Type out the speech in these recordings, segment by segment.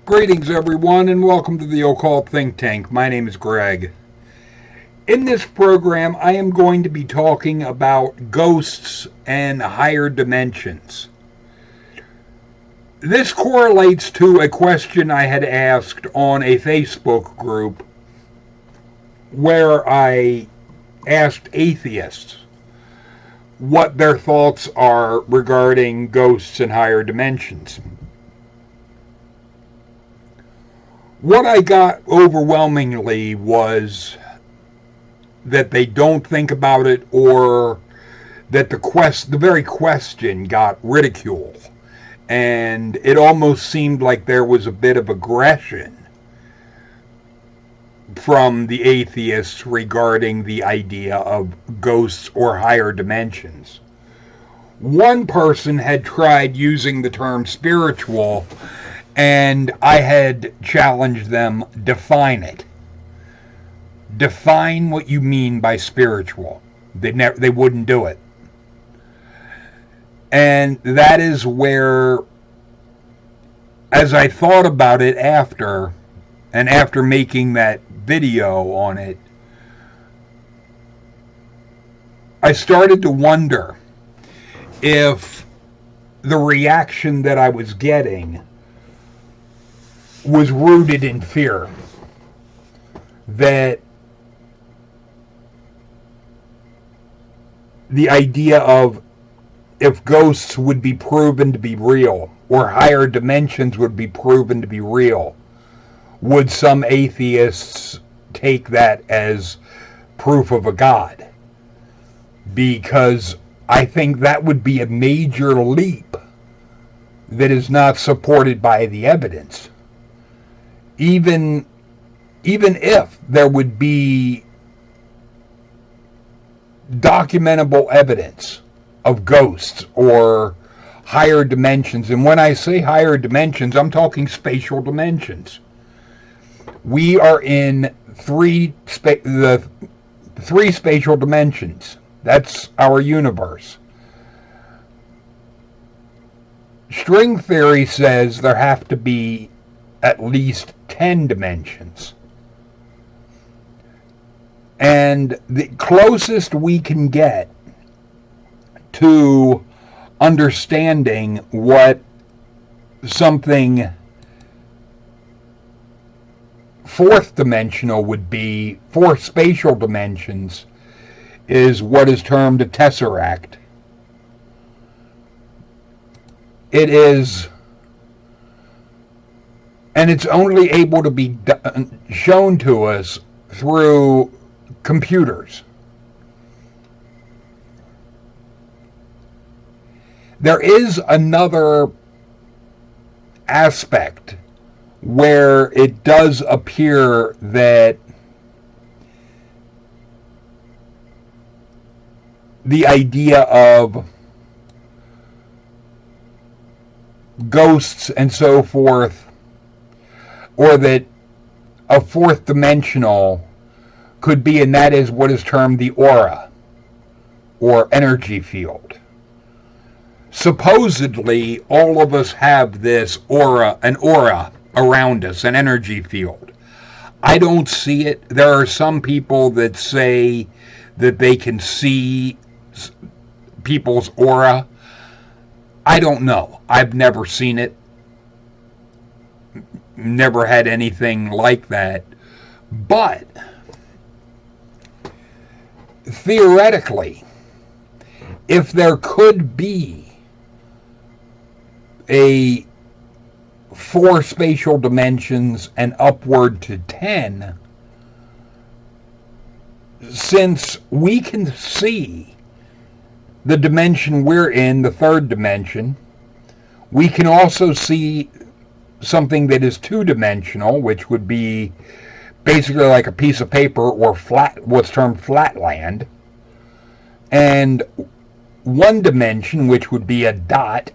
Greetings, everyone, and welcome to the Occult Think Tank. My name is Greg. In this program, I am going to be talking about ghosts and higher dimensions. This correlates to a question I had asked on a Facebook group where I asked atheists what their thoughts are regarding ghosts and higher dimensions. What I got overwhelmingly was that they don't think about it, or that the very question got ridiculed. And it almost seemed like there was a bit of aggression from the atheists regarding the idea of ghosts or higher dimensions. One person had tried using the term spiritual, and I had challenged them, define it. Define what you mean by spiritual. They wouldn't do it. And that is where, as I thought about it after making that video on it, I started to wonder if the reaction that I was getting was rooted in fear. That the idea of if ghosts would be proven to be real, or higher dimensions would be proven to be real, would some atheists take that as proof of a god? Because I think that would be a major leap that is not supported by the evidence. Even if there would be documentable evidence of ghosts or higher dimensions, and when I say higher dimensions, I'm talking spatial dimensions. We are in three spatial dimensions. That's our universe. String theory says there have to be at least 10 dimensions. And the closest we can get to understanding what something fourth dimensional would be, fourth spatial dimensions, is what is termed a tesseract. It is, and it's only able to be shown to us through computers. There is another aspect where it does appear that the idea of ghosts and so forth, or that a fourth dimensional could be, and that is what is termed the aura, or energy field. Supposedly, all of us have this aura, an aura around us, an energy field. I don't see it. There are some people that say that they can see people's aura. I don't know. I've never seen it. Never had anything like that. But theoretically, if there could be a 4 spatial dimensions and upward to 10, since we can see the dimension we're in, the third dimension, we can also see something that is 2-dimensional, which would be basically like a piece of paper, or flat, what's termed flatland, and 1 dimension, which would be a dot.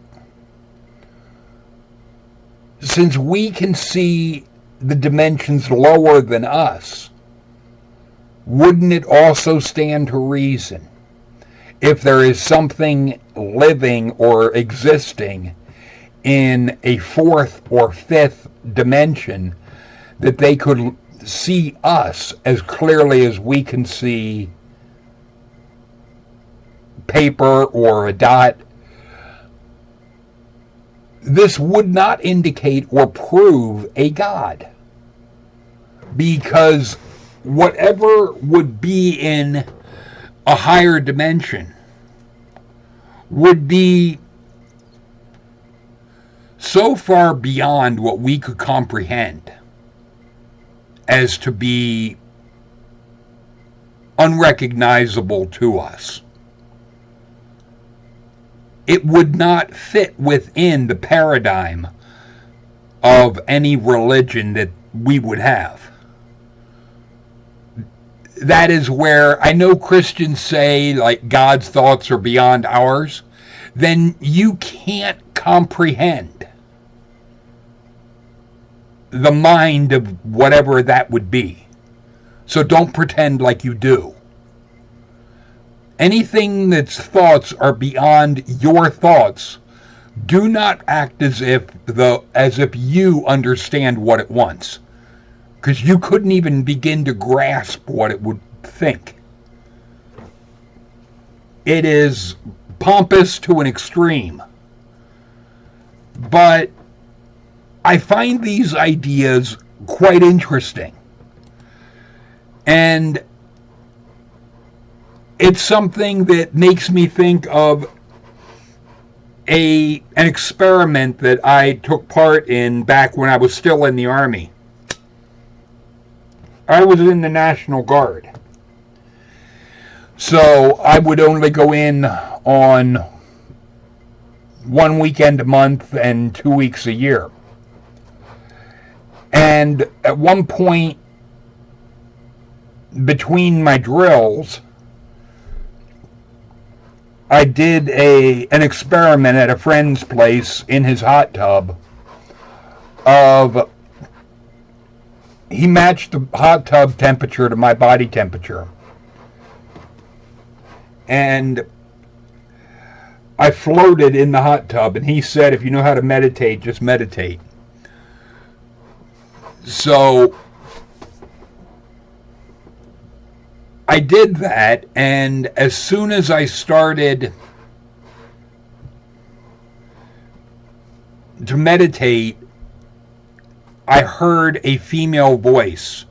Since we can see the dimensions lower than us, wouldn't it also stand to reason, if there is something living or existing in a fourth or fifth dimension, that they could see us as clearly as we can see paper or a dot, this would not indicate or prove a God. Because whatever would be in a higher dimension would be so far beyond what we could comprehend as to be unrecognizable to us. It would not fit within the paradigm of any religion that we would have. That is where I know Christians say, like, God's thoughts are beyond ours. Then you can't comprehend the mind of whatever that would be. So don't pretend like you do. Anything that's thoughts are beyond your thoughts, do not act as if you understand what it wants. Because you couldn't even begin to grasp what it would think. It is pompous to an extreme. But I find these ideas quite interesting. And it's something that makes me think of an experiment that I took part in back when I was still in the Army. I was in the National Guard. So I would only go in on 1 weekend a month and 2 weeks a year. And at one point between my drills, I did an experiment at a friend's place in his hot tub of, he matched the hot tub temperature to my body temperature. And I floated in the hot tub, and he said, if you know how to meditate, just meditate. So I did that, and as soon as I started to meditate, I heard a female voice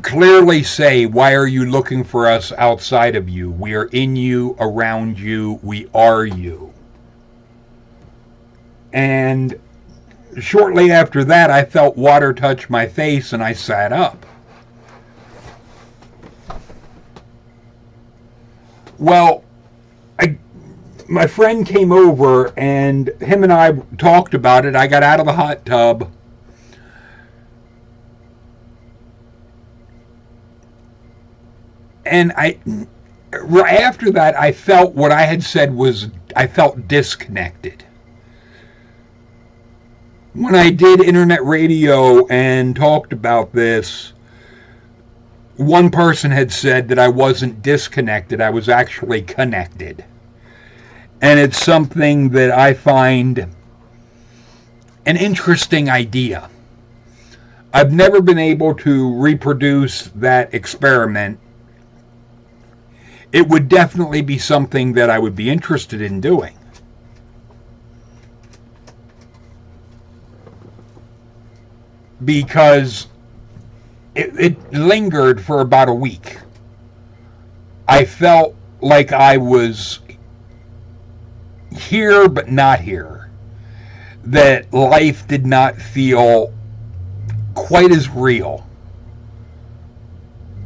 clearly say, why are you looking for us outside of you? We are in you, around you, we are you. And shortly after that, I felt water touch my face, and I sat up. Well, my friend came over, and him and I talked about it. I got out of the hot tub. And after that, I felt what I had said was, I felt disconnected. When I did internet radio and talked about this, one person had said that I wasn't disconnected, I was actually connected. And it's something that I find an interesting idea. I've never been able to reproduce that experiment. It would definitely be something that I would be interested in doing. Because it lingered for about a week. I felt like I was here but not here. That life did not feel quite as real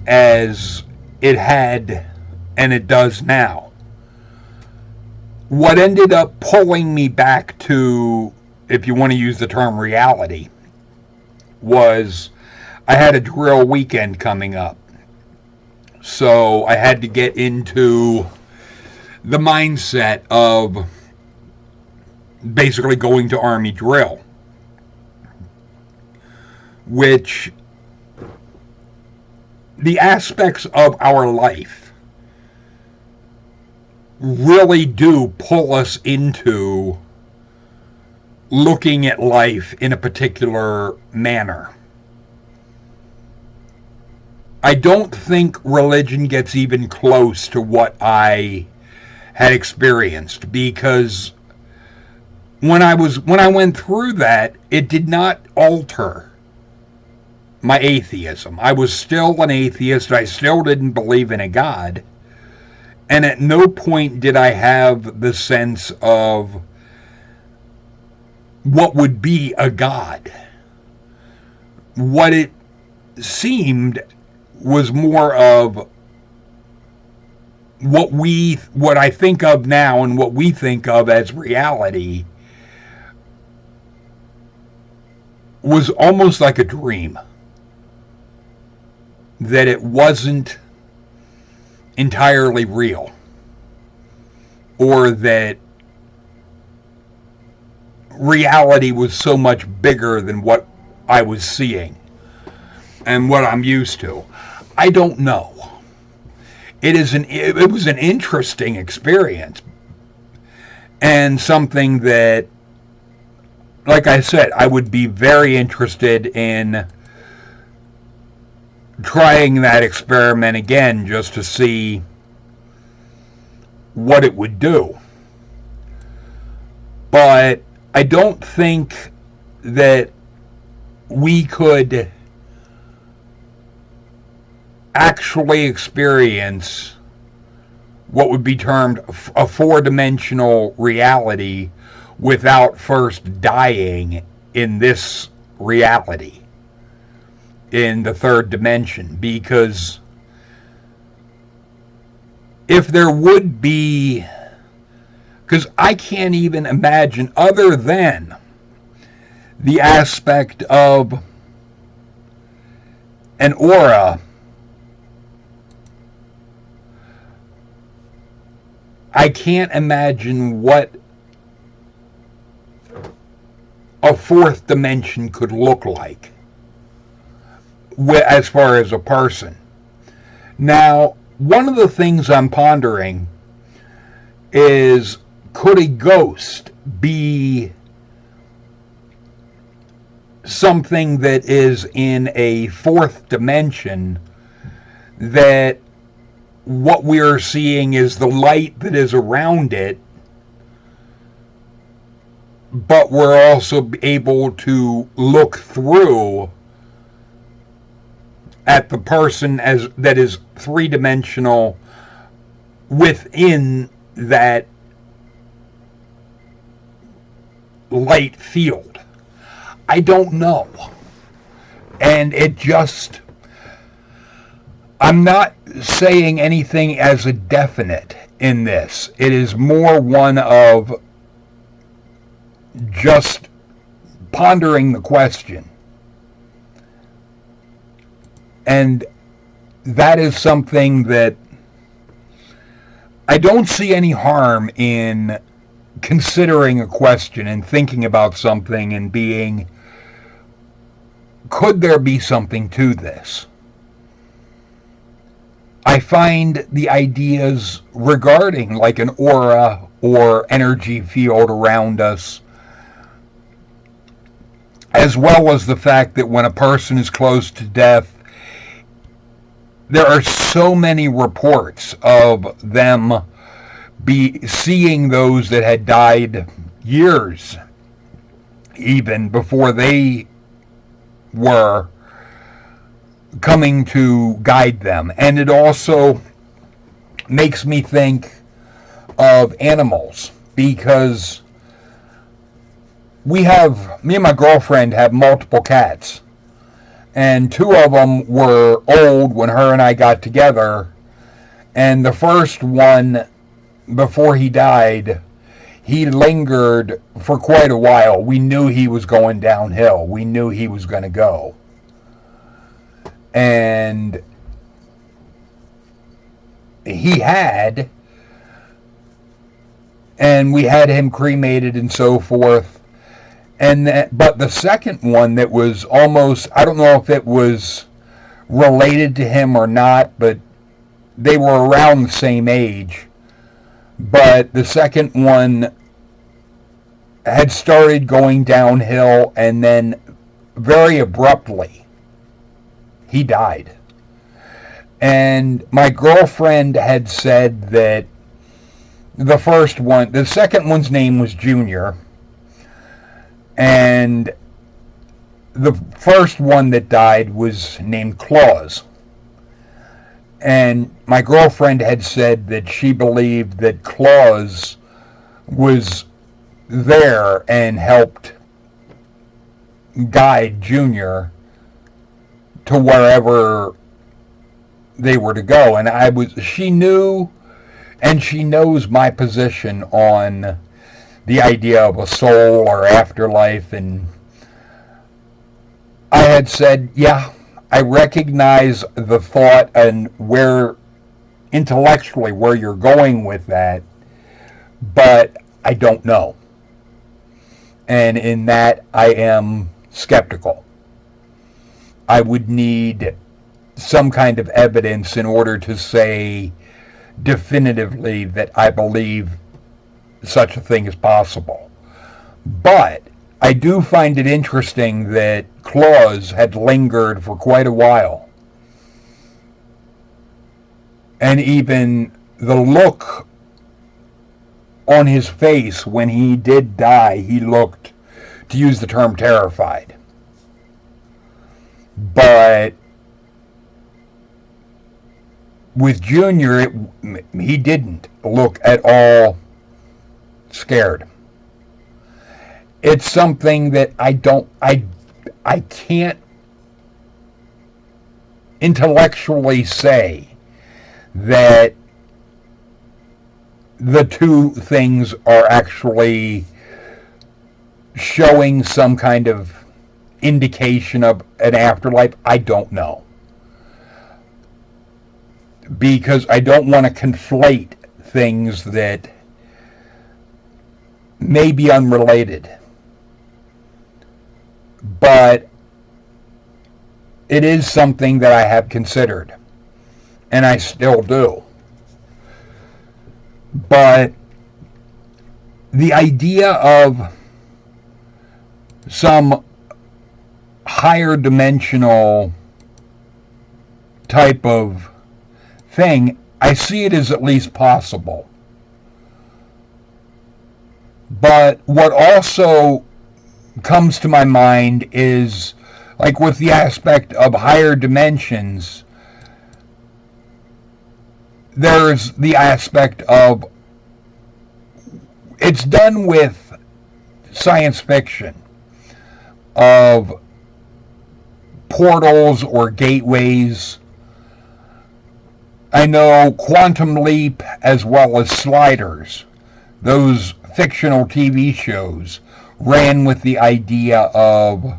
as it had and it does now. What ended up pulling me back to, if you want to use the term reality, was I had a drill weekend coming up. So I had to get into the mindset of basically going to Army drill, which the aspects of our life really do pull us into looking at life in a particular manner. I don't think religion gets even close to what I had experienced, because when I went through that, it did not alter my atheism. I was still an atheist. I still didn't believe in a God. And at no point did I have the sense of what would be a God. What it seemed was more of what I think of now and what we think of as reality was almost like a dream. That it wasn't entirely real. Or that reality was so much bigger than what I was seeing and what I'm used to. I don't know. It was an interesting experience, and something that, like I said, I would be very interested in trying that experiment again, just to see what it would do. But I don't think that we could actually experience what would be termed a four-dimensional reality without first dying in this reality, in the third dimension. Because if there would be, because I can't even imagine, other than the aspect of an aura, I can't imagine what a fourth dimension could look like as far as a person. Now, one of the things I'm pondering is, could a ghost be something that is in a fourth dimension, that what we're seeing is the light that is around it, but we're also able to look through at the person as that is three-dimensional within that light field? I don't know. And it just, I'm not saying anything as a definite in this. It is more one of just pondering the question. And that is something that I don't see any harm in considering a question and thinking about something and being, could there be something to this? I find the ideas regarding like an aura or energy field around us, as well as the fact that when a person is close to death, there are so many reports of them seeing those that had died years even before they were coming to guide them. And it also makes me think of animals, because me and my girlfriend have multiple cats, and two of them were old when her and I got together, and the first one, before he died, he lingered for quite a while. We knew he was going downhill. We knew he was going to go. And he had, and we had him cremated and so forth. But the second one that was almost, I don't know if it was related to him or not, but they were around the same age. But the second one had started going downhill, and then very abruptly, he died. And my girlfriend had said that the second one's name was Junior, and the first one that died was named Claus. And my girlfriend had said that she believed that Claus was there and helped guide Junior to wherever they were to go. And she knew, and she knows my position on the idea of a soul or afterlife. And I had said, yeah, I recognize the thought and intellectually where you're going with that, but I don't know. And in that, I am skeptical. I would need some kind of evidence in order to say definitively that I believe such a thing is possible. But I do find it interesting that Claus had lingered for quite a while. And even the look on his face when he did die, he looked, to use the term, terrified. But with Junior, he didn't look at all scared. It's something that I can't intellectually say that the two things are actually showing some kind of indication of an afterlife. I don't know. Because I don't want to conflate things that may be unrelated. But it is something that I have considered. And I still do. But the idea of some higher dimensional type of thing, I see it as at least possible. But what also comes to my mind is, like with the aspect of higher dimensions, there's the aspect of, it's done with science fiction, of portals or gateways. I know Quantum Leap as well as Sliders, those fictional TV shows, ran with the idea of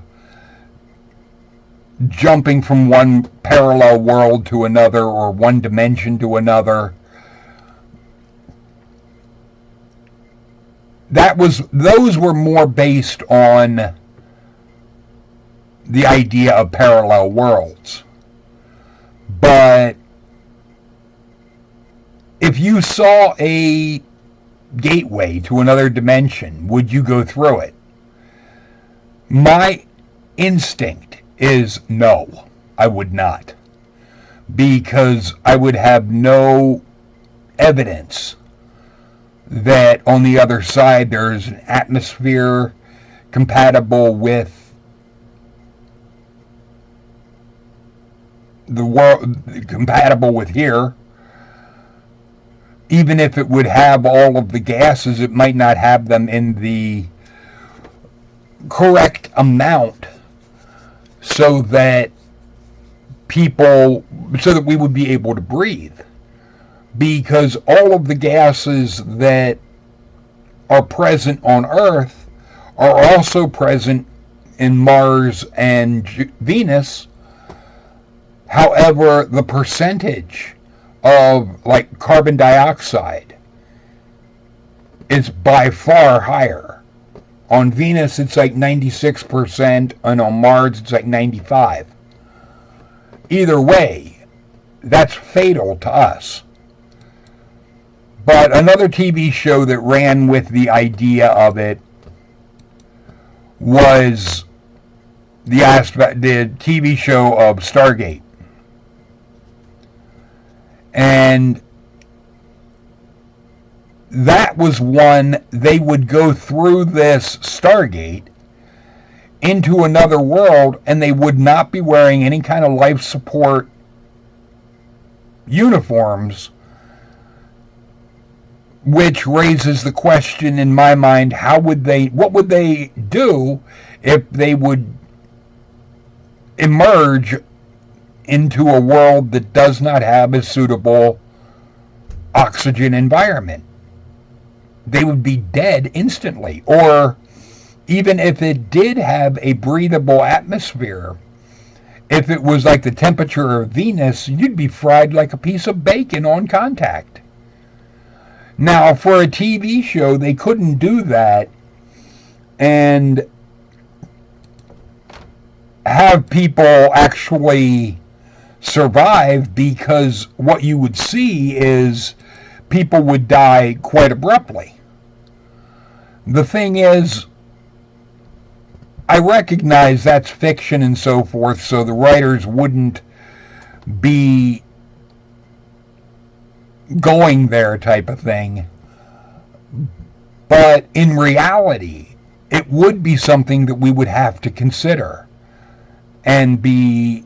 jumping from one parallel world to another or one dimension to another. Those were more based on the idea of parallel worlds. But if you saw a gateway to another dimension, would you go through it? My instinct is no, I would not. Because I would have no evidence that on the other side there's an atmosphere compatible with the world, compatible with here. Even if it would have all of the gases, it might not have them in the correct amount so that we would be able to breathe. Because all of the gases that are present on Earth are also present in Mars and Venus. However, the percentage of, like, carbon dioxide is by far higher. On Venus, it's like 96%, and on Mars, it's like 95%. Either way, that's fatal to us. But another TV show that ran with the idea of it was the TV show of Stargate. And that was one, they would go through this Stargate into another world, and they would not be wearing any kind of life support uniforms, which raises the question in my mind, what would they do if they would emerge into a world that does not have a suitable oxygen environment? They would be dead instantly. Or even if it did have a breathable atmosphere, if it was like the temperature of Venus, you'd be fried like a piece of bacon on contact. Now, for a TV show, they couldn't do that and have people actually survive, because what you would see is people would die quite abruptly. The thing is, I recognize that's fiction and so forth, so the writers wouldn't be going there type of thing. But in reality, it would be something that we would have to consider and be,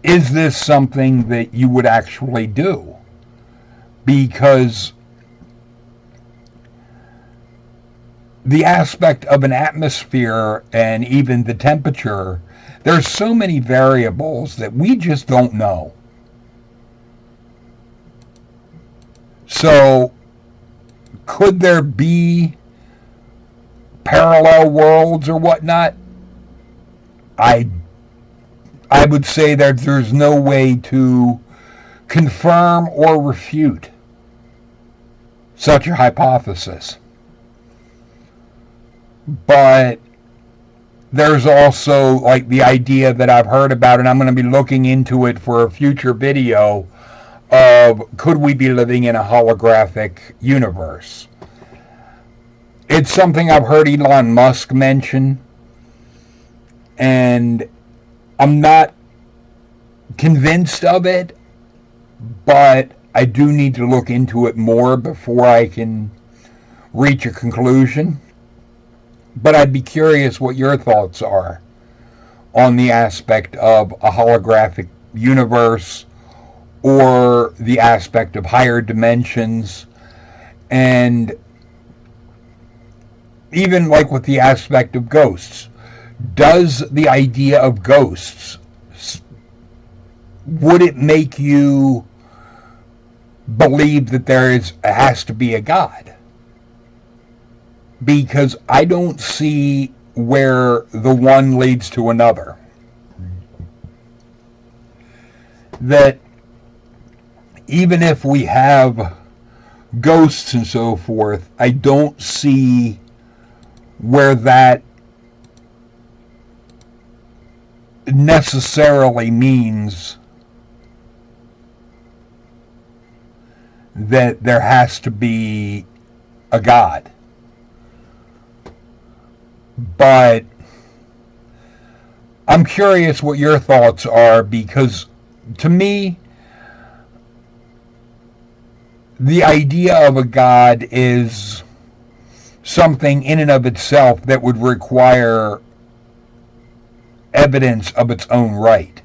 is this something that you would actually do? Because the aspect of an atmosphere and even the temperature, there's so many variables that we just don't know. So, could there be parallel worlds or whatnot? I would say that there's no way to confirm or refute such a hypothesis. But there's also like the idea that I've heard about, and I'm going to be looking into it for a future video, of could we be living in a holographic universe? It's something I've heard Elon Musk mention, and I'm not convinced of it, but I do need to look into it more before I can reach a conclusion. But I'd be curious what your thoughts are on the aspect of a holographic universe, or the aspect of higher dimensions, and even like with the aspect of ghosts. Does the idea of ghosts, would it make you believe that has to be a God? Because I don't see where the one leads to another. That even if we have ghosts and so forth, I don't see where that necessarily means that there has to be a God. But I'm curious what your thoughts are, because to me, the idea of a God is something in and of itself that would require evidence of its own right.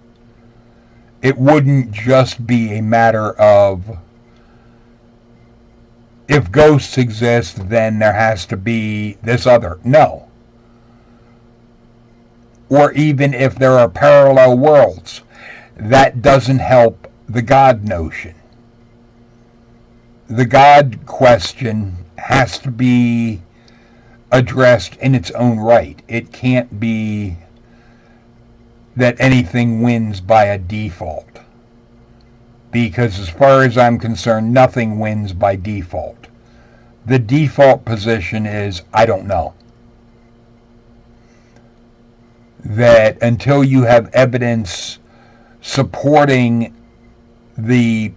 It wouldn't just be a matter of, if ghosts exist, then there has to be this other. No. Or even if there are parallel worlds, that doesn't help the God notion. The God question has to be addressed in its own right. It can't be that anything wins by a default. Because as far as I'm concerned, nothing wins by default. The default position is, I don't know. That until you have evidence supporting the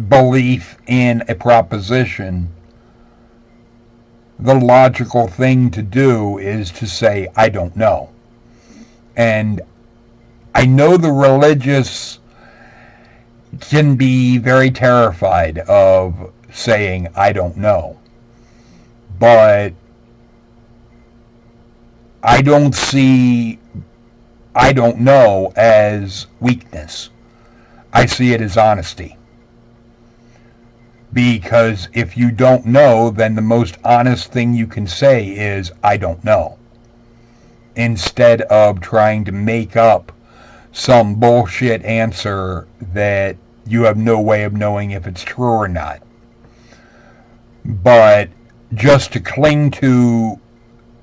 belief in a proposition, the logical thing to do is to say, I don't know. And I know the religious can be very terrified of saying, I don't know. But I don't see I don't know as weakness. I see it as honesty. Because if you don't know, then the most honest thing you can say is, I don't know. Instead of trying to make up some bullshit answer that you have no way of knowing if it's true or not. But just to cling to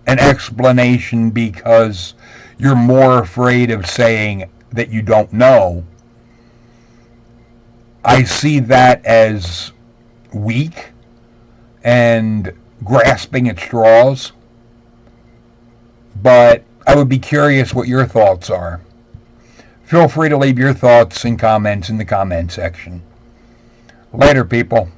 an explanation because you're more afraid of saying that you don't know, I see that as weak and grasping at straws. But I would be curious what your thoughts are. Feel free to leave your thoughts and comments in the comment section. Later, people.